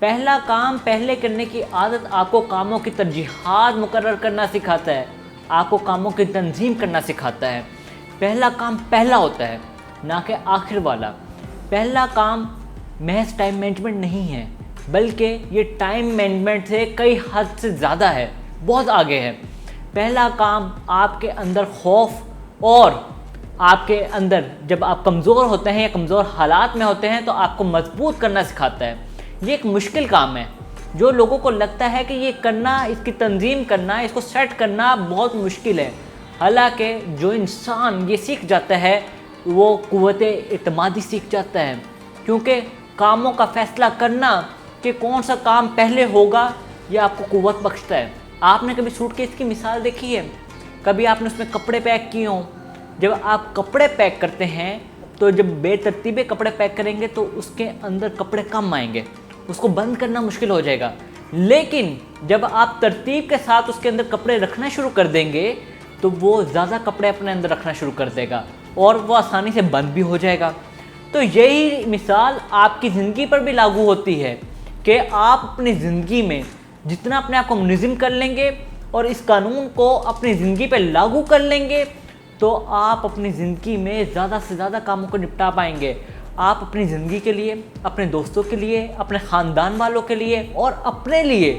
पहला काम पहले करने की आदत आपको कामों की तरजीहात मुकर्रर करना सिखाता है, आपको कामों की तंजीम करना सिखाता है। पहला काम पहला होता है, ना कि आखिर वाला। पहला काम महज टाइम मैनेजमेंट नहीं है, बल्कि ये टाइम मैनेजमेंट से कई हद से ज़्यादा है, बहुत आगे है। पहला काम आपके अंदर खौफ और आपके अंदर जब आप कमज़ोर होते हैं या कमज़ोर हालात में होते हैं तो आपको मजबूत करना सिखाता है। ये एक मुश्किल काम है, जो लोगों को लगता है कि ये करना, इसकी तंजीम करना, इसको सेट करना बहुत मुश्किल है। हालांकि जो इंसान ये सीख जाता है वो क़ुव्वत इत्मादी सीख जाता है, क्योंकि कामों का फ़ैसला करना कि कौन सा काम पहले होगा ये आपको क़ुव्वत बख्शता है। आपने कभी सूटकेस की मिसाल देखी है? कभी आपने उसमें कपड़े पैक किए हों? जब आप कपड़े पैक करते हैं तो जब बेतरतीबे कपड़े पैक करेंगे तो उसके अंदर कपड़े कम आएंगे, उसको बंद करना मुश्किल हो जाएगा। लेकिन जब आप तरतीब के साथ उसके अंदर कपड़े रखना शुरू कर देंगे तो वो ज़्यादा कपड़े अपने अंदर रखना शुरू कर देगा और वो आसानी से बंद भी हो जाएगा। तो यही मिसाल आपकी ज़िंदगी पर भी लागू होती है कि आप अपनी ज़िंदगी में जितना अपने आप को मुनज़्ज़म कर लेंगे और इस कानून को अपनी ज़िंदगी पर लागू कर लेंगे तो आप अपनी ज़िंदगी में ज़्यादा से ज़्यादा कामों को निपटा पाएंगे। आप अपनी ज़िंदगी के लिए, अपने दोस्तों के लिए, अपने ख़ानदान वालों के लिए और अपने लिए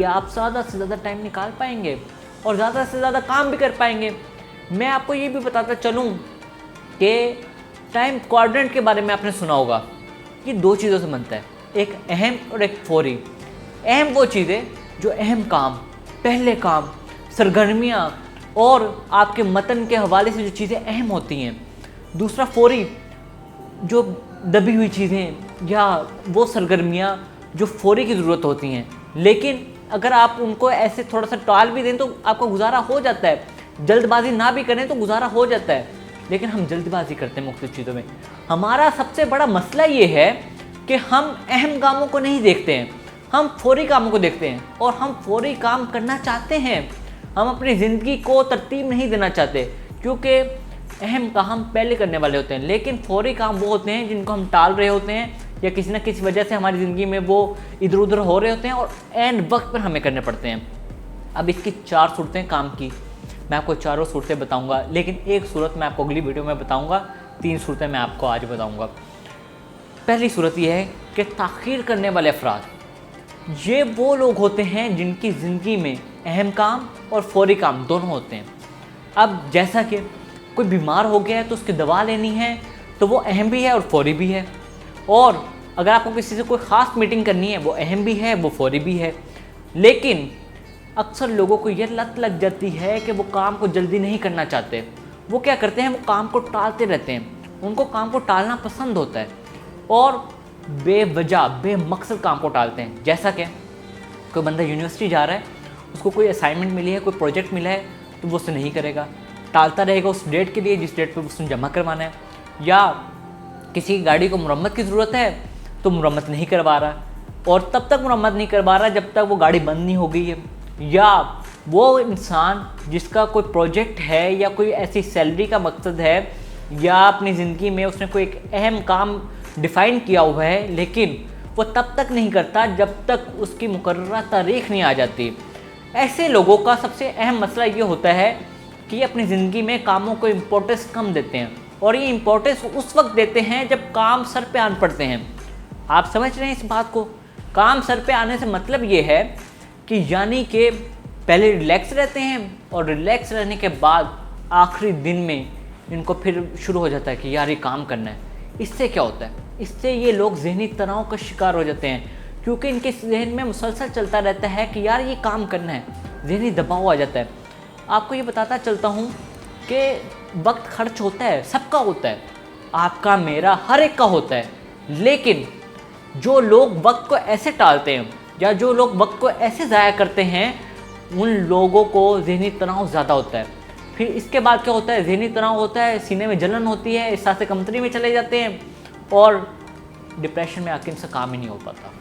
आप ज़्यादा से ज़्यादा टाइम निकाल पाएंगे और ज़्यादा से ज़्यादा काम भी कर पाएंगे। मैं आपको ये भी बताता चलूँ कि टाइम क्वाड्रेंट के बारे में आपने सुना होगा। ये दो चीज़ों से बनता है, एक अहम और एक फौरी। अहम वो चीज़ें जो अहम काम, पहले काम, सरगर्मियाँ और आपके मतन के हवाले से जो चीज़ें अहम होती हैं। दूसरा फौरी, जो दबी हुई चीज़ें या वो सरगर्मियाँ जो फौरी की ज़रूरत होती हैं, लेकिन अगर आप उनको ऐसे थोड़ा सा टाल भी दें तो आपका गुजारा हो जाता है। जल्दबाजी ना भी करें तो गुजारा हो जाता है, लेकिन हम जल्दबाजी करते हैं मुख्तलिफ चीज़ों में। हमारा सबसे बड़ा मसला ये है कि हम अहम कामों को नहीं देखते हैं, हम फौरी कामों को देखते हैं और हम फौरी काम करना चाहते हैं। हम अपनी ज़िंदगी को तरतीब नहीं देना चाहते, क्योंकि अहम काम पहले करने वाले होते हैं, लेकिन फौरी काम वो होते हैं जिनको हम टाल रहे होते हैं या किसी न किसी वजह से हमारी ज़िंदगी में वो इधर उधर हो रहे होते हैं और एंड वक्त पर हमें करने पड़ते हैं। अब इसकी 4 सूरतें काम की, मैं आपको चारों सूरतें बताऊंगा, लेकिन एक सूरत मैं आपको अगली वीडियो में बताऊंगा, 3 सूरतें मैं आपको आज बताऊंगा। पहली सूरत यह है कि ताख़ीर करने वाले अफराद, ये वो लोग होते हैं जिनकी ज़िंदगी में अहम काम और फौरी काम दोनों होते हैं। अब जैसा कि कोई बीमार हो गया है तो उसकी दवा लेनी है, तो वो अहम भी है और फौरी भी है। और अगर आपको किसी से कोई ख़ास मीटिंग करनी है, वो अहम भी है, वो फौरी भी है। लेकिन अक्सर लोगों को ये लत लग जाती है कि वो काम को जल्दी नहीं करना चाहते। वो क्या करते हैं, वो काम को टालते रहते हैं। उनको काम को टालना पसंद होता है और बेवजह बेमकसद काम को टालते हैं। जैसा कि कोई बंदा यूनिवर्सिटी जा रहा है, उसको कोई असाइनमेंट मिली है, कोई प्रोजेक्ट मिला है, तो वो उससे नहीं करेगा, टालता रहेगा उस डेट के लिए जिस डेट पर उसने जमा करवाना है। या किसी की गाड़ी को मुरम्मत की ज़रूरत है तो मुरम्मत नहीं करवा रहा, और तब तक मुरम्मत नहीं करवा रहा जब तक वो गाड़ी बंद नहीं हो गई है। या वो इंसान जिसका कोई प्रोजेक्ट है या कोई ऐसी सैलरी का मकसद है या अपनी ज़िंदगी में उसने कोई एक अहम काम डिफ़ाइन किया हुआ है, लेकिन वो तब तक नहीं करता जब तक उसकी मुकर्ररा तारीख़ नहीं आ जाती। ऐसे लोगों का सबसे अहम मसला ये होता है कि अपनी ज़िंदगी में कामों को इम्पोर्टेंस कम देते हैं, और ये इम्पोर्टेंस उस वक्त देते हैं जब काम सर पे आन पड़ते हैं। आप समझ रहे हैं इस बात को? काम सर पे आने से मतलब ये है कि यानी कि पहले रिलैक्स रहते हैं और रिलैक्स रहने के बाद आखिरी दिन में इनको फिर शुरू हो जाता है कि यार ये काम करना है। इससे क्या होता है, इससे ये लोग ज़हनी तनाव का शिकार हो जाते हैं, क्योंकि इनके जहन में मुसलसल चलता रहता है कि यार ये काम करना है, ज़हनी दबाव आ जाता है। आपको ये बताता चलता हूँ कि वक्त खर्च होता है, सबका होता है, आपका मेरा हर एक का होता है, लेकिन जो लोग वक्त को ऐसे टालते हैं या जो लोग वक्त को ऐसे ज़ाया करते हैं उन लोगों को ज़हनी तनाव ज़्यादा होता है। फिर इसके बाद क्या होता है, ज़हनी तनाव होता है, सीने में जलन होती है, एहसास कमतरी में चले जाते हैं और डिप्रेशन में आके इनसे काम ही नहीं हो पाता।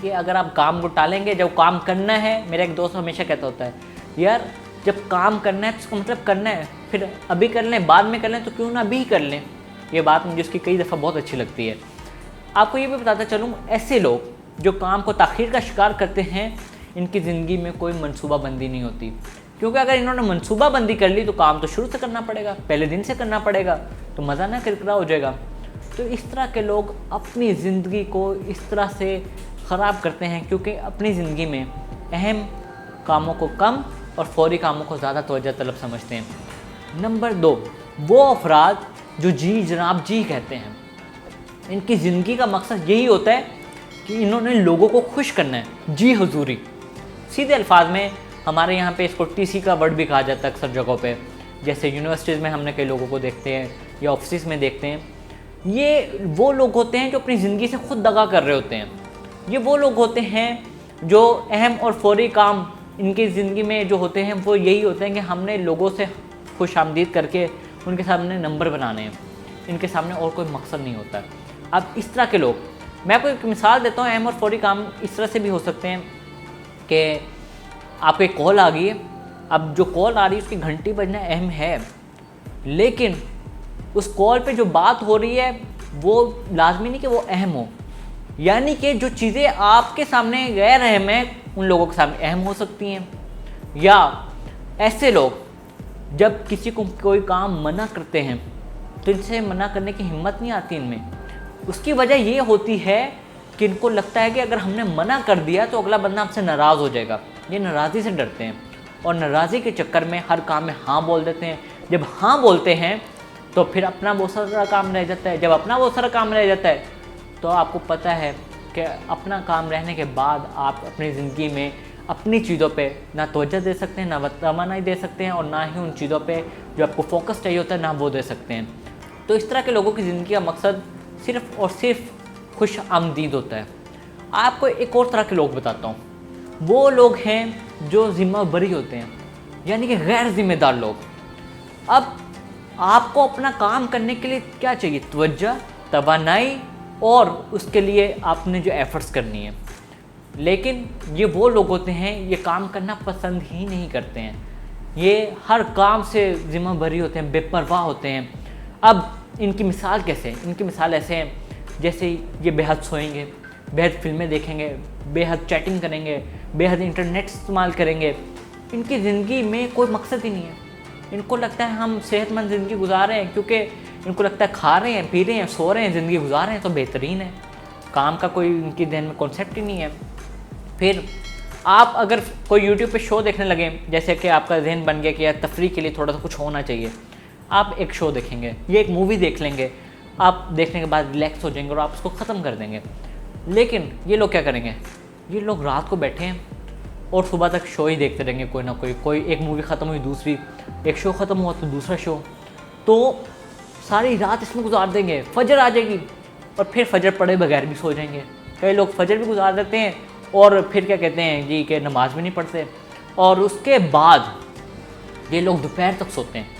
कि अगर आप काम को टालेंगे, जब काम करना है, मेरा एक दोस्त हमेशा कहता होता है यार जब काम करना है तो उसका मतलब करना है, फिर अभी कर लें बाद में कर लें तो क्यों ना अभी ही कर लें। ये बात मुझे उसकी कई दफ़ा बहुत अच्छी लगती है। आपको ये भी बताता चलूँ, ऐसे लोग जो काम को ताख़ीर का शिकार करते हैं, इनकी ज़िंदगी में कोई मनसूबाबंदी नहीं होती, क्योंकि अगर इन्होंने मनसूबाबंदी कर ली तो काम तो शुरू से करना पड़ेगा, पहले दिन से करना पड़ेगा, तो मज़ा ना किरकिरा हो जाएगा। तो इस तरह के लोग अपनी ज़िंदगी को इस तरह से ख़राब करते हैं, क्योंकि अपनी ज़िंदगी में अहम कामों को कम और फौरी कामों को ज़्यादा तवज्जो तलब समझते हैं। नंबर 2, वो अफराद जो जी जनाब जी कहते हैं। इनकी ज़िंदगी का मकसद यही होता है कि इन्होंने लोगों को खुश करना है, जी हुजूरी। सीधे अल्फाज में हमारे यहाँ पे इसको टीसी का वर्ड भी कहा जाता है अक्सर जगहों पे, जैसे यूनिवर्सिटीज़ में हमने कई लोगों को देखते हैं या ऑफिस में देखते हैं। ये वो लोग होते हैं जो अपनी ज़िंदगी से खुद दगा कर रहे होते हैं। ये वो लोग होते हैं जो अहम और फौरी काम इनकी ज़िंदगी में जो होते हैं वो यही होते हैं कि हमने लोगों से खुश आमदीद करके उनके सामने नंबर बनाने हैं, इनके सामने और कोई मकसद नहीं होता। अब इस तरह के लोग, मैं आपको एक मिसाल देता हूँ, अहम और फौरी काम इस तरह से भी हो सकते हैं कि आपको एक कॉल आ गई है। अब जो कॉल आ रही है उसकी घंटी बजना अहम है, लेकिन उस कॉल पे जो बात हो रही है वो लाजमी नहीं कि वो अहम हो। यानी कि जो चीज़ें आपके सामने गैर अहम है उन लोगों के सामने अहम हो सकती हैं। या ऐसे लोग जब किसी को कोई काम मना करते हैं तो इनसे मना करने की हिम्मत नहीं आती इनमें। उसकी वजह ये होती है कि इनको लगता है कि अगर हमने मना कर दिया तो अगला बंदा हमसे नाराज़ हो जाएगा। ये नाराज़ी से डरते हैं और नाराज़ी के चक्कर में हर काम में हाँ बोल देते हैं। जब हाँ बोलते हैं तो फिर अपना बहुत सारा काम रह जाता है। जब अपना बहुत सारा काम रह जाता है तो आपको पता है कि अपना काम रहने के बाद आप अपनी ज़िंदगी में अपनी चीज़ों पे ना तवज्जो दे सकते हैं, ना तमन्ना दे सकते हैं, और ना ही उन चीज़ों पे जो आपको फोकस चाहिए होता है ना वो दे सकते हैं। तो इस तरह के लोगों की ज़िंदगी का मकसद सिर्फ़ और सिर्फ खुश आमदीद होता है। आपको एक और तरह के लोग बताता हूँ। वो लोग हैं जो ज़िम्मेदारी होते हैं, यानी कि गैर ज़िम्मेदार लोग। अब आपको अपना काम करने के लिए क्या चाहिए? तवज्जो, तवानाई, और उसके लिए आपने जो एफ़र्ट्स करनी है। लेकिन ये वो लोग होते हैं ये काम करना पसंद ही नहीं करते हैं। ये हर काम से ज़िम्मा बरी होते हैं, बेपरवाह होते हैं। अब इनकी मिसाल कैसे? इनकी मिसाल ऐसे हैं जैसे ये बेहद सोएंगे, बेहद फिल्में देखेंगे, बेहद चैटिंग करेंगे, बेहद इंटरनेट इस्तेमाल करेंगे। इनकी ज़िंदगी में कोई मकसद ही नहीं है। इनको लगता है हम सेहतमंद ज़िंदगी गुजार रहे हैं, क्योंकि इनको लगता है खा रहे हैं, पी रहे हैं, सो रहे हैं, ज़िंदगी गुजार रहे हैं तो बेहतरीन है। काम का कोई इनकी ध्यान में कॉन्सेप्ट ही नहीं है। फिर आप अगर कोई यूट्यूब पे शो देखने लगे, जैसे कि आपका जहन बन गया कि यार तफरीह के लिए थोड़ा सा कुछ होना चाहिए, आप एक शो देखेंगे, ये एक मूवी देख लेंगे, आप देखने के बाद रिलैक्स हो जाएंगे और आप उसको ख़त्म कर देंगे। लेकिन ये लोग क्या करेंगे? ये लोग रात को बैठे हैं और सुबह तक शो ही देखते रहेंगे, कोई ना कोई एक मूवी ख़त्म हुई दूसरी, एक शो ख़त्म हुआ तो दूसरा शो, तो सारी रात इसमें गुजार देंगे। फजर आ जाएगी और फिर फजर पड़े बगैर भी सो जाएंगे। कई लोग फजर भी गुजार देते हैं और फिर क्या कहते हैं जी कि नमाज भी नहीं पढ़ते, और उसके बाद ये लोग दोपहर तक सोते हैं।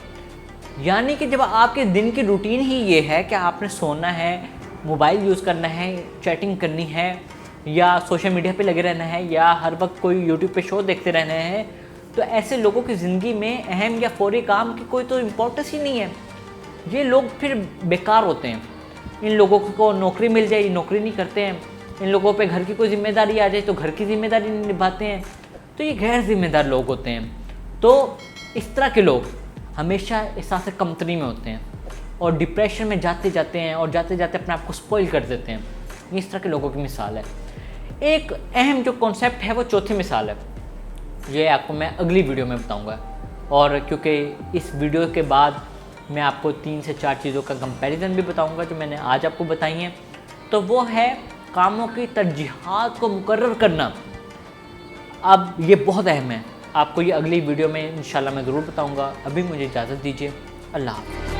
यानी कि जब आपके दिन की रूटीन ही ये है कि आपने सोना है, मोबाइल यूज़ करना है, चैटिंग करनी है, या सोशल मीडिया पे लगे रहना है, या हर वक्त कोई यूट्यूब पे शो देखते रहना है, तो ऐसे लोगों की ज़िंदगी में अहम या फौरी काम की कोई तो इम्पोर्टेंस ही नहीं है। ये लोग फिर बेकार होते हैं। इन लोगों को नौकरी मिल जाए, नौकरी नहीं करते हैं। इन लोगों पे घर की कोई जिम्मेदारी आ जाए तो घर की जिम्मेदारी नहीं निभाते हैं। तो ये गैर जिम्मेदार लोग होते हैं। तो इस तरह के लोग हमेशा एहसास कमतरी में होते हैं और डिप्रेशन में जाते जाते हैं और जाते जाते अपने आप को स्पॉइल कर देते हैं। इस तरह के लोगों की मिसाल है। एक अहम जो कॉन्सेप्ट है वो चौथी मिसाल है, ये आपको मैं अगली वीडियो में बताऊंगा। और क्योंकि इस वीडियो के बाद मैं आपको 3 से 4 चीज़ों का कंपैरिजन भी बताऊंगा जो मैंने आज आपको बताई हैं, तो वो है कामों की तरजीहात को मुकर्रर करना। अब ये बहुत अहम है, आपको ये अगली वीडियो में इंशाल्लाह मैं ज़रूर बताऊंगा। अभी मुझे इजाज़त दीजिए। अल्लाह हाफ़िज़।